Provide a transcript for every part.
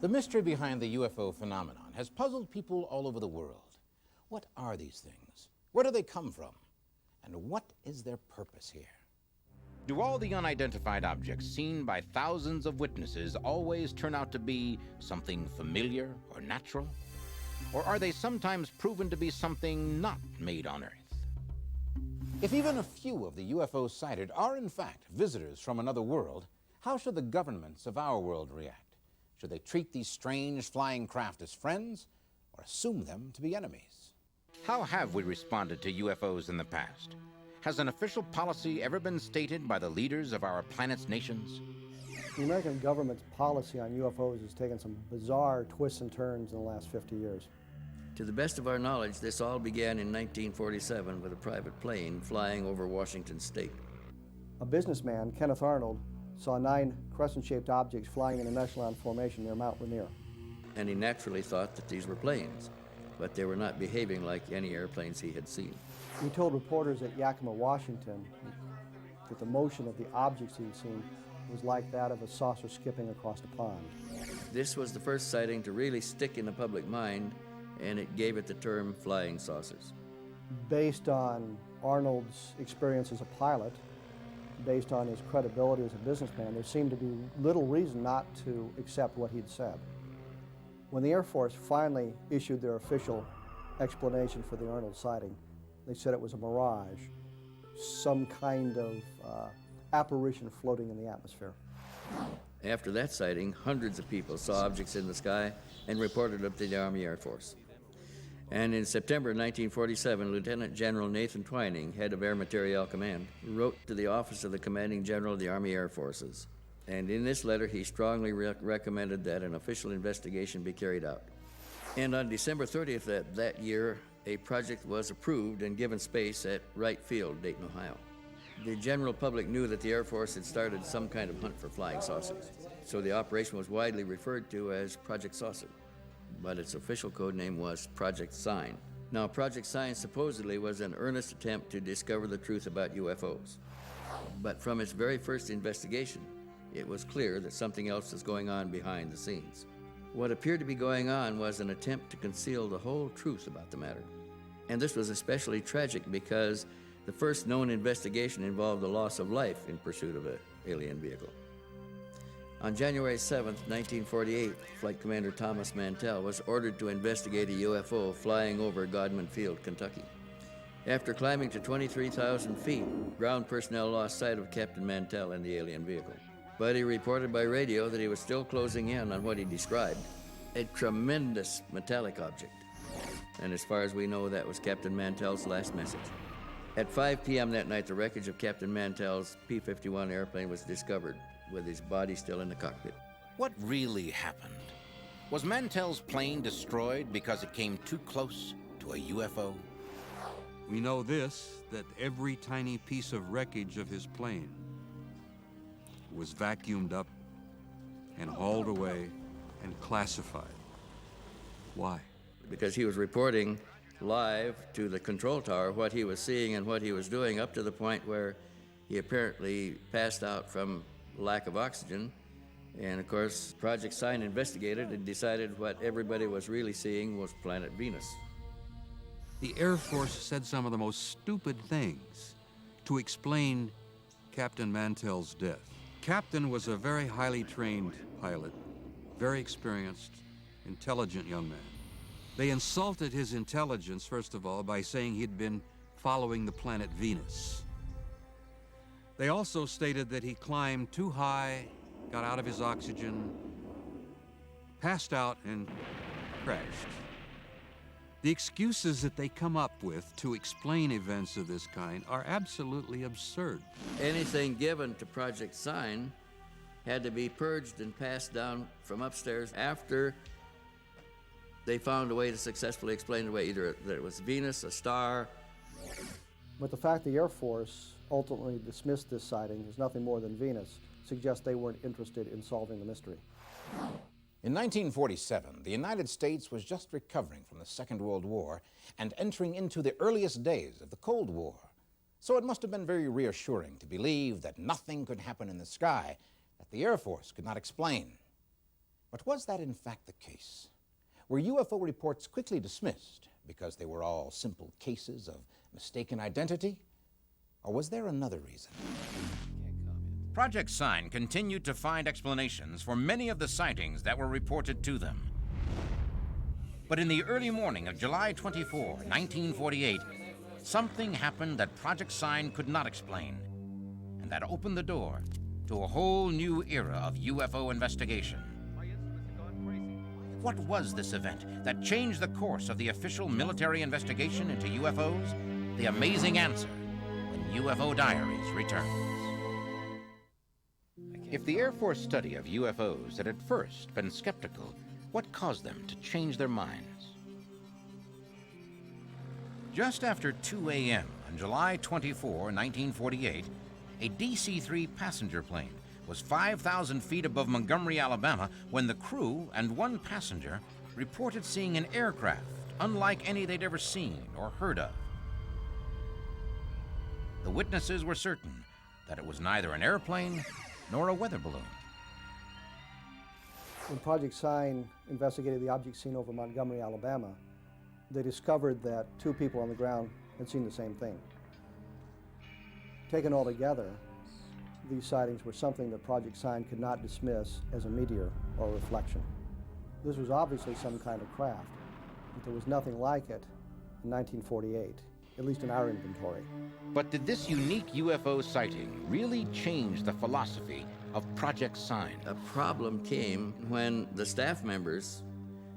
The mystery behind the UFO phenomenon has puzzled people all over the world. What are these things? Where do they come from? And what is their purpose here? Do all the unidentified objects seen by thousands of witnesses always turn out to be something familiar or natural? Or are they sometimes proven to be something not made on Earth? If even a few of the UFOs sighted are in fact visitors from another world, how should the governments of our world react? Should they treat these strange flying craft as friends or assume them to be enemies? How have we responded to UFOs in the past? Has an official policy ever been stated by the leaders of our planet's nations? The American government's policy on UFOs has taken some bizarre twists and turns in the last 50 years. To the best of our knowledge, this all began in 1947 with a private plane flying over Washington state. A businessman, Kenneth Arnold, saw 9 crescent-shaped objects flying in an echelon formation near Mount Rainier. And he naturally thought that these were planes, but they were not behaving like any airplanes he had seen. He told reporters at Yakima, Washington, that the motion of the objects he had seen was like that of a saucer skipping across a pond. This was the first sighting to really stick in the public mind, and it gave it the term flying saucers. Based on Arnold's experience as a pilot, based on his credibility as a businessman, there seemed to be little reason not to accept what he'd said. When the Air Force finally issued their official explanation for the Arnold sighting, they said it was a mirage, some kind of apparition floating in the atmosphere. After that sighting, hundreds of people saw objects in the sky and reported them to the Army Air Force. And in September 1947, Lieutenant General Nathan Twining, head of Air Materiel Command, wrote to the office of the Commanding General of the Army Air Forces. And in this letter, he strongly recommended that an official investigation be carried out. And on December 30th that year, a project was approved and given space at Wright Field, Dayton, Ohio. The general public knew that the Air Force had started some kind of hunt for flying saucers, so the operation was widely referred to as Project Saucer, but its official code name was Project Sign. Now, Project Sign supposedly was an earnest attempt to discover the truth about UFOs, but from its very first investigation, it was clear that something else was going on behind the scenes. What appeared to be going on was an attempt to conceal the whole truth about the matter. And this was especially tragic because the first known investigation involved the loss of life in pursuit of an alien vehicle. On January 7th, 1948, Flight Commander Thomas Mantell was ordered to investigate a UFO flying over Godman Field, Kentucky. After climbing to 23,000 feet, ground personnel lost sight of Captain Mantell and the alien vehicle. But he reported by radio that he was still closing in on what he described, a tremendous metallic object. And as far as we know, that was Captain Mantell's last message. At 5 p.m. that night, the wreckage of Captain Mantell's P-51 airplane was discovered, with his body still in the cockpit. What really happened? Was Mantell's plane destroyed because it came too close to a UFO? We know this, that every tiny piece of wreckage of his plane was vacuumed up and hauled away and classified. Why? Because he was reporting live to the control tower what he was seeing and what he was doing, up to the point where he apparently passed out from lack of oxygen. And of course, Project Sign investigated and decided what everybody was really seeing was planet Venus. The Air Force said some of the most stupid things to explain Captain Mantell's death. Captain was a very highly trained pilot, very experienced, intelligent young man. They insulted his intelligence, first of all, by saying he'd been following the planet Venus. They also stated that he climbed too high, got out of his oxygen, passed out, and crashed. The excuses that they come up with to explain events of this kind are absolutely absurd. Anything given to Project Sign had to be purged and passed down from upstairs after they found a way to successfully explain it away, either that it was Venus, a star. But the fact the Air Force ultimately dismissed this sighting as nothing more than Venus suggests they weren't interested in solving the mystery. In 1947, the United States was just recovering from the Second World War and entering into the earliest days of the Cold War. So it must have been very reassuring to believe that nothing could happen in the sky that the Air Force could not explain. But was that in fact the case? Were UFO reports quickly dismissed because they were all simple cases of mistaken identity? Or was there another reason? Project Sign continued to find explanations for many of the sightings that were reported to them. But in the early morning of July 24, 1948, something happened that Project Sign could not explain, and that opened the door to a whole new era of UFO investigation. What was this event that changed the course of the official military investigation into UFOs? The amazing answer when UFO Diaries returns. If the Air Force study of UFOs had at first been skeptical, what caused them to change their minds? Just after 2 a.m. on July 24, 1948, a DC-3 passenger plane was 5,000 feet above Montgomery, Alabama, when the crew and one passenger reported seeing an aircraft unlike any they'd ever seen or heard of. The witnesses were certain that it was neither an airplane nor a weather balloon. When Project Sign investigated the object seen over Montgomery, Alabama, they discovered that two people on the ground had seen the same thing. Taken all together, these sightings were something that Project Sign could not dismiss as a meteor or a reflection. This was obviously some kind of craft, but there was nothing like it in 1948, at least in our inventory. But did this unique UFO sighting really change the philosophy of Project Sign? A problem came when the staff members,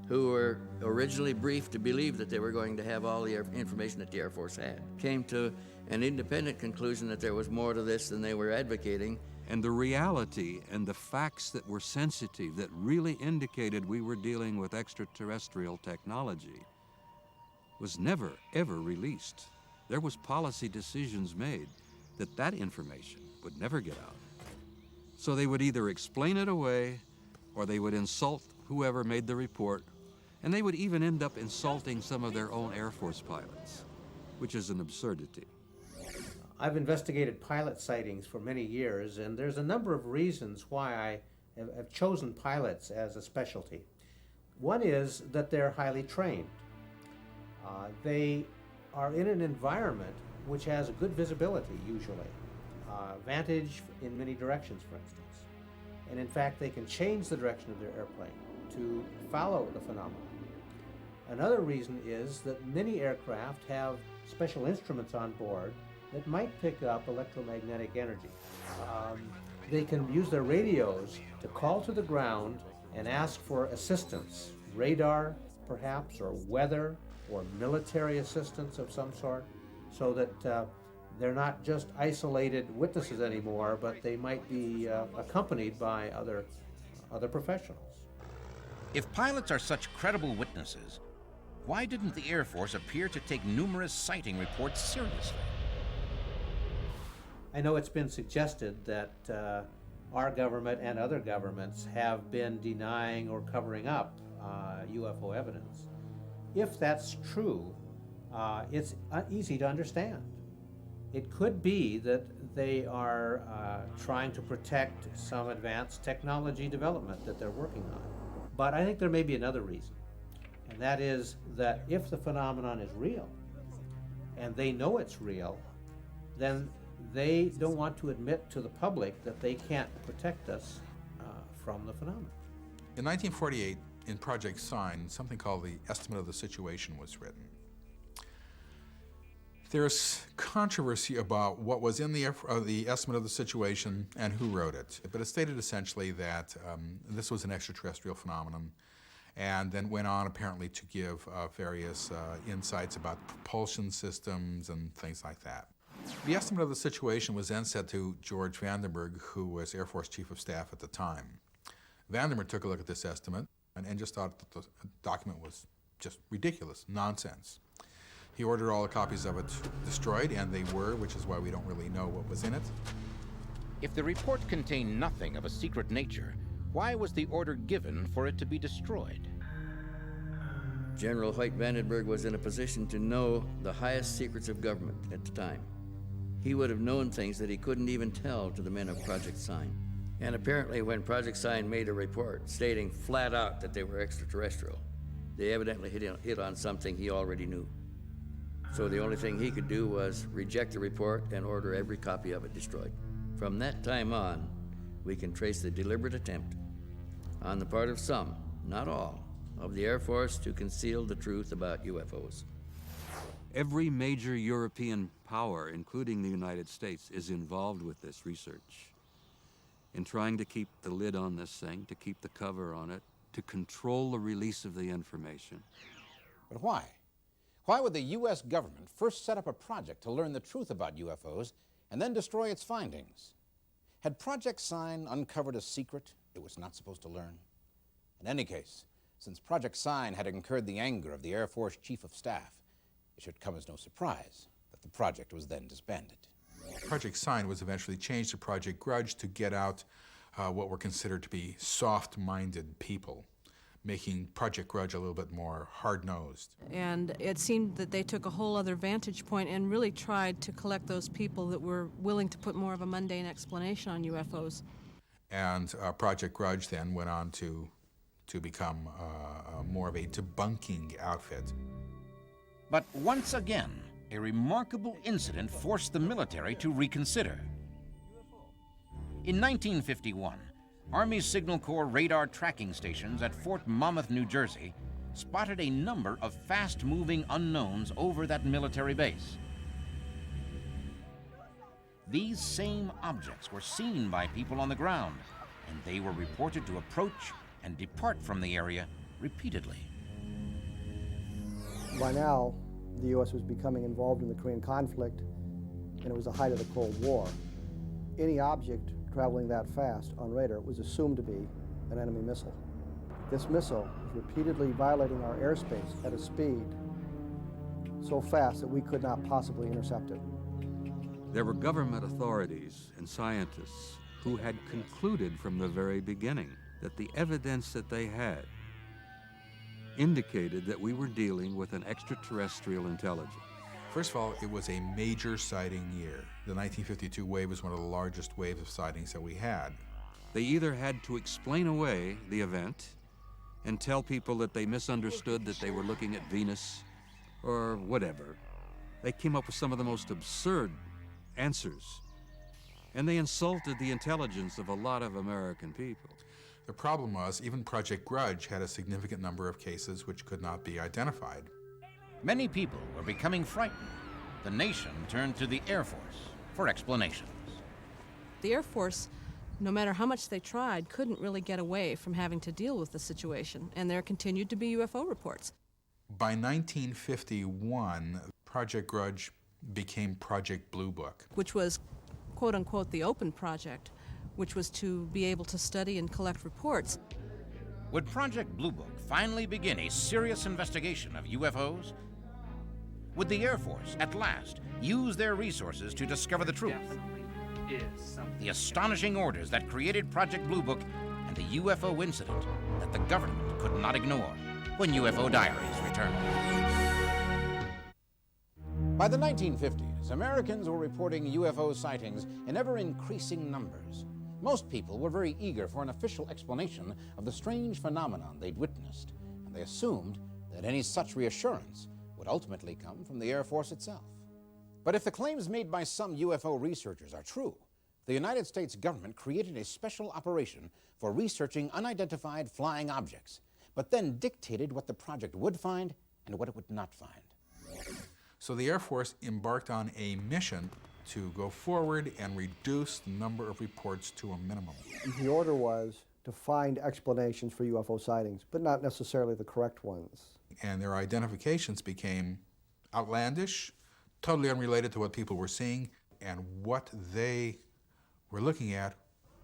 who were originally briefed to believe that they were going to have all the information that the Air Force had, came to an independent conclusion that there was more to this than they were advocating. And the reality and the facts that were sensitive, that really indicated we were dealing with extraterrestrial technology, was never, ever released. There was policy decisions made that that information would never get out. So they would either explain it away or they would insult whoever made the report, and they would even end up insulting some of their own Air Force pilots, which is an absurdity. I've investigated pilot sightings for many years, and there's a number of reasons why I have chosen pilots as a specialty. One is that they're highly trained. They are in an environment which has a good visibility, usually. Vantage in many directions, for instance. And in fact, they can change the direction of their airplane to follow the phenomenon. Another reason is that many aircraft have special instruments on board that might pick up electromagnetic energy. They can use their radios to call to the ground and ask for assistance, radar perhaps, or weather, or military assistance of some sort, so that they're not just isolated witnesses anymore, but they might be accompanied by other professionals. If pilots are such credible witnesses, why didn't the Air Force appear to take numerous sighting reports seriously? I know it's been suggested that our government and other governments have been denying or covering up UFO evidence. If that's true, it's easy to understand. It could be that they are trying to protect some advanced technology development that they're working on. But I think there may be another reason, and that is that if the phenomenon is real, and they know it's real, then they don't want to admit to the public that they can't protect us from the phenomenon. In 1948, in Project Sign, something called the Estimate of the Situation was written. There's controversy about what was in the Estimate of the Situation and who wrote it, but it stated essentially that this was an extraterrestrial phenomenon, and then went on apparently to give various insights about propulsion systems and things like that. The Estimate of the Situation was then sent to George Vandenberg, who was Air Force Chief of Staff at the time. Vandenberg took a look at this estimate and just thought that the document was just ridiculous, nonsense. He ordered all the copies of it destroyed, and they were, which is why we don't really know what was in it. If the report contained nothing of a secret nature, why was the order given for it to be destroyed? General Hoyt Vandenberg was in a position to know the highest secrets of government at the time. He would have known things that he couldn't even tell to the men of Project Sign. And apparently when Project Sign made a report stating flat out that they were extraterrestrial, they evidently hit on something he already knew. So the only thing he could do was reject the report and order every copy of it destroyed. From that time on, we can trace the deliberate attempt on the part of some, not all, of the Air Force to conceal the truth about UFOs. Every major European power, including the United States, is involved with this research in trying to keep the lid on this thing, to keep the cover on it, to control the release of the information. But why? Why would the U.S. government first set up a project to learn the truth about UFOs and then destroy its findings? Had Project Sign uncovered a secret it was not supposed to learn? In any case, since Project Sign had incurred the anger of the Air Force Chief of Staff, it should come as no surprise that the project was then disbanded. Project Sign was eventually changed to Project Grudge to get out what were considered to be soft-minded people, making Project Grudge a little bit more hard-nosed. And it seemed that they took a whole other vantage point and really tried to collect those people that were willing to put more of a mundane explanation on UFOs. And Project Grudge then went on to become more of a debunking outfit. But once again, a remarkable incident forced the military to reconsider. In 1951, Army Signal Corps radar tracking stations at Fort Monmouth, New Jersey, spotted a number of fast-moving unknowns over that military base. These same objects were seen by people on the ground, and they were reported to approach and depart from the area repeatedly. By now, the U.S. was becoming involved in the Korean conflict, and it was the height of the Cold War. Any object traveling that fast on radar was assumed to be an enemy missile. This missile was repeatedly violating our airspace at a speed so fast that we could not possibly intercept it. There were government authorities and scientists who had concluded from the very beginning that the evidence that they had indicated that we were dealing with an extraterrestrial intelligence. First of all, it was a major sighting year. The 1952 wave was one of the largest waves of sightings that we had. They either had to explain away the event and tell people that they misunderstood that they were looking at Venus or whatever. They came up with some of the most absurd answers, and they insulted the intelligence of a lot of American people. The problem was, even Project Grudge had a significant number of cases which could not be identified. Many people were becoming frightened. The nation turned to the Air Force for explanations. The Air Force, no matter how much they tried, couldn't really get away from having to deal with the situation, and there continued to be UFO reports. By 1951, Project Grudge became Project Blue Book. Which was, quote-unquote, the open project, which was to be able to study and collect reports. Would Project Blue Book finally begin a serious investigation of UFOs? Would the Air Force, at last, use their resources to discover the truth? The astonishing orders that created Project Blue Book and the UFO incident that the government could not ignore when UFO Diaries returned. By the 1950s, Americans were reporting UFO sightings in ever-increasing numbers. Most people were very eager for an official explanation of the strange phenomenon they'd witnessed, and they assumed that any such reassurance would ultimately come from the Air Force itself. But if the claims made by some UFO researchers are true, the United States government created a special operation for researching unidentified flying objects, but then dictated what the project would find and what it would not find. So the Air Force embarked on a mission to go forward and reduce the number of reports to a minimum. The order was to find explanations for UFO sightings, but not necessarily the correct ones. And their identifications became outlandish, totally unrelated to what people were seeing, and what they were looking at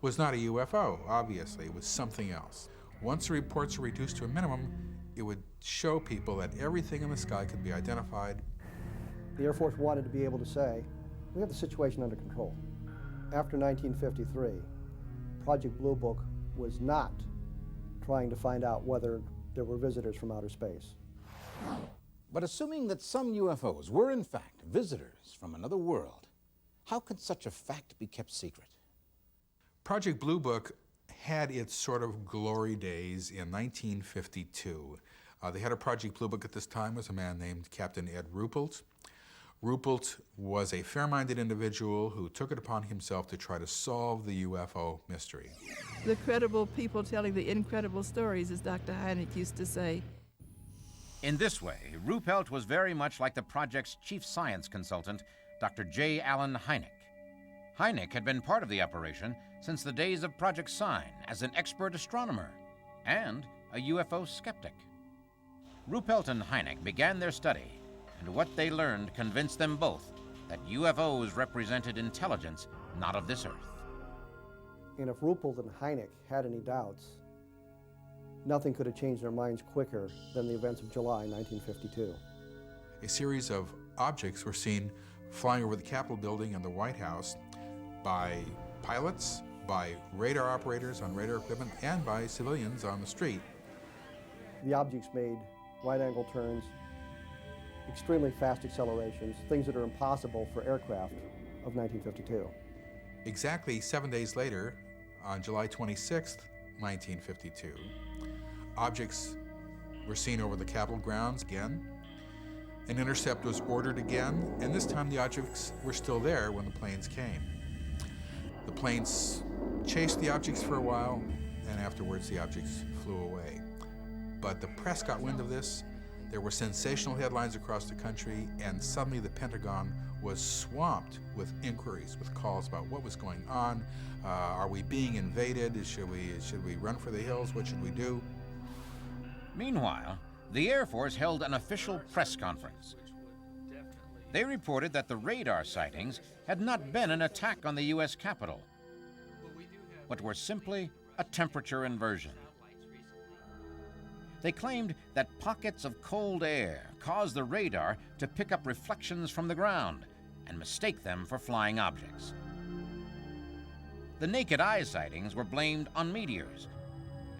was not a UFO, obviously. It was something else. Once the reports were reduced to a minimum, it would show people that everything in the sky could be identified. The Air Force wanted to be able to say, we have the situation under control. After 1953, Project Blue Book was not trying to find out whether there were visitors from outer space. But assuming that some UFOs were in fact visitors from another world, how could such a fact be kept secret? Project Blue Book had its sort of glory days in 1952. They had a Project Blue Book at this time, was a man named Captain Ed Ruppelt. Ruppelt was a fair-minded individual who took it upon himself to try to solve the UFO mystery. The credible people telling the incredible stories, as Dr. Hynek used to say. In this way, Ruppelt was very much like the project's chief science consultant, Dr. J. Allen Hynek. Hynek had been part of the operation since the days of Project Sign as an expert astronomer and a UFO skeptic. Ruppelt and Hynek began their study, and what they learned convinced them both that UFOs represented intelligence not of this earth. And if Ruppelt and Hynek had any doubts, nothing could have changed their minds quicker than the events of July 1952. A series of objects were seen flying over the Capitol building and the White House by pilots, by radar operators on radar equipment, and by civilians on the street. The objects made right-angle turns, extremely fast accelerations, things that are impossible for aircraft of 1952. Exactly 7 days later, on July 26th, 1952, objects were seen over the Capitol grounds again. An intercept was ordered again, and this time the objects were still there when the planes came. The planes chased the objects for a while, and afterwards the objects flew away. But the press got wind of this. There were sensational headlines across the country, and suddenly the Pentagon was swamped with inquiries, with calls about what was going on. Are we being invaded? Should we run for the hills? What should we do? Meanwhile, the Air Force held an official press conference. They reported that the radar sightings had not been an attack on the U.S. Capitol, but were simply a temperature inversion. They claimed that pockets of cold air caused the radar to pick up reflections from the ground and mistake them for flying objects. The naked eye sightings were blamed on meteors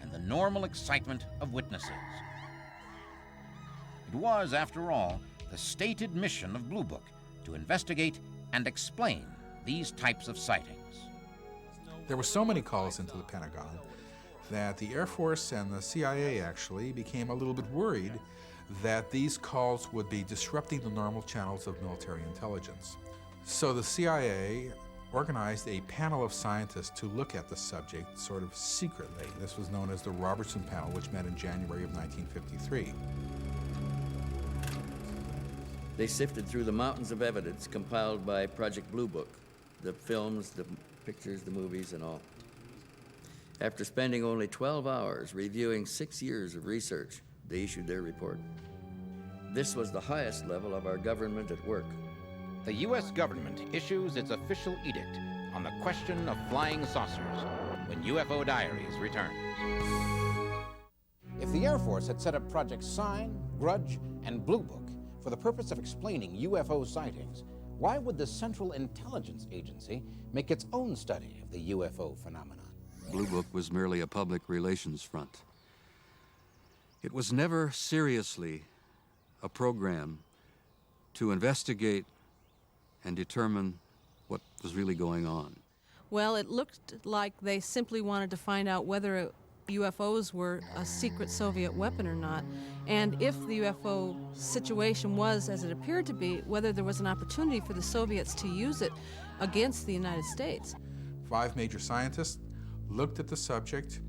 and the normal excitement of witnesses. It was, after all, the stated mission of Blue Book to investigate and explain these types of sightings. There were so many calls into the Pentagon that the Air Force and the CIA actually became a little bit worried that these calls would be disrupting the normal channels of military intelligence. So the CIA organized a panel of scientists to look at the subject sort of secretly. This was known as the Robertson Panel, which met in January of 1953. They sifted through the mountains of evidence compiled by Project Blue Book, the films, the pictures, the movies, and all. After spending only 12 hours reviewing 6 years of research, they issued their report. This was the highest level of our government at work. The U.S. government issues its official edict on the question of flying saucers when UFO Diaries returns. If the Air Force had set up Project Sign, Grudge, and Blue Book for the purpose of explaining UFO sightings, why would the Central Intelligence Agency make its own study of the UFO phenomenon? Blue Book was merely a public relations front. It was never seriously a program to investigate and determine what was really going on. Well, it looked like they simply wanted to find out whether UFOs were a secret Soviet weapon or not, and if the UFO situation was as it appeared to be, whether there was an opportunity for the Soviets to use it against the United States. 5 major scientists looked at the subject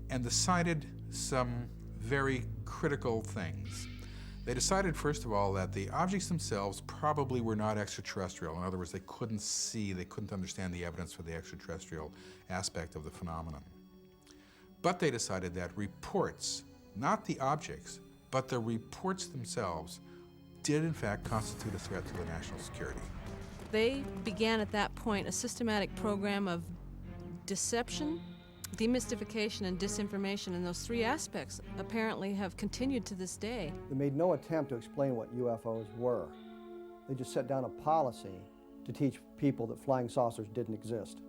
and decided some very critical things. They decided, first of all, that the objects themselves probably were not extraterrestrial. In other words, they couldn't see, they couldn't understand the evidence for the extraterrestrial aspect of the phenomenon. But they decided that reports, not the objects, but the reports themselves, did in fact constitute a threat to the national security. They began at that point a systematic program of deception, demystification, and disinformation, and those 3 aspects apparently have continued to this day. They made no attempt to explain what UFOs were. They just set down a policy to teach people that flying saucers didn't exist.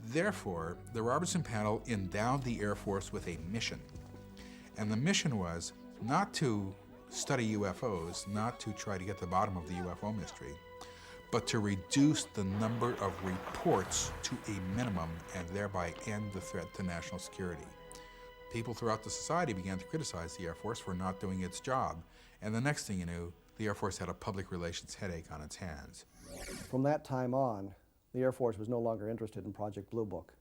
Therefore, the Robertson Panel endowed the Air Force with a mission. And the mission was not to study UFOs, not to try to get to the bottom of the UFO mystery, but to reduce the number of reports to a minimum and thereby end the threat to national security. People throughout the society began to criticize the Air Force for not doing its job, and the next thing you knew, the Air Force had a public relations headache on its hands. From that time on, the Air Force was no longer interested in Project Blue Book.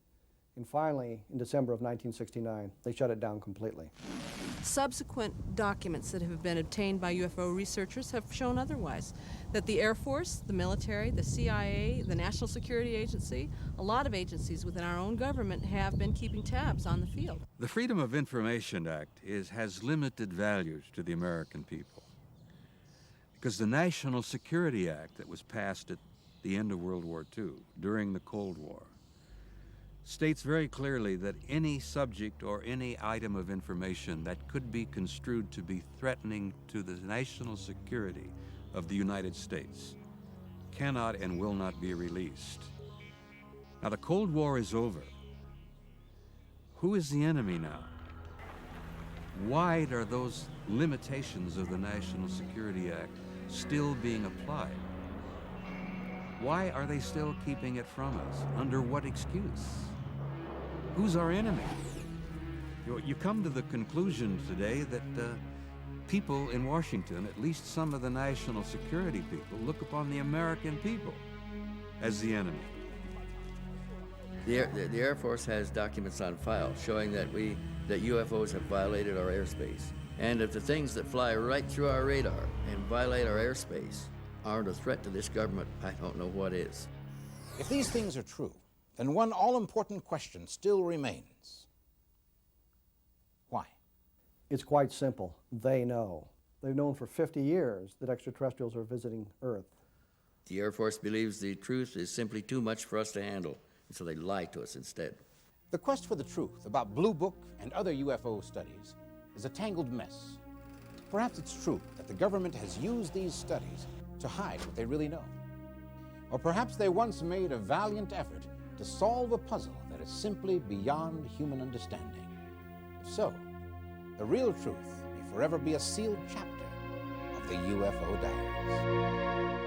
And finally, in December of 1969, they shut it down completely. Subsequent documents that have been obtained by UFO researchers have shown otherwise, that the Air Force, the military, the CIA, the National Security Agency, a lot of agencies within our own government have been keeping tabs on the field. The Freedom of Information Act has limited value to the American people, because the National Security Act that was passed at the end of World War II, during the Cold War, states very clearly that any subject or any item of information that could be construed to be threatening to the national security of the United States cannot and will not be released. Now, the Cold War is over. Who is the enemy now? Why are those limitations of the National Security Act still being applied? Why are they still keeping it from us? Under what excuse? Who's our enemy? You come to the conclusion today that people in Washington, at least some of the national security people, look upon the American people as the enemy. The Air Force has documents on file showing that UFOs have violated our airspace. And if the things that fly right through our radar and violate our airspace aren't a threat to this government, I don't know what is. If these things are true, then one all-important question still remains. Why? It's quite simple. They know. They've known for 50 years that extraterrestrials are visiting Earth. The Air Force believes the truth is simply too much for us to handle, and so they lie to us instead. The quest for the truth about Blue Book and other UFO studies is a tangled mess. Perhaps it's true that the government has used these studies to hide what they really know. Or perhaps they once made a valiant effort to solve a puzzle that is simply beyond human understanding. If so, the real truth may forever be a sealed chapter of the UFO Diaries.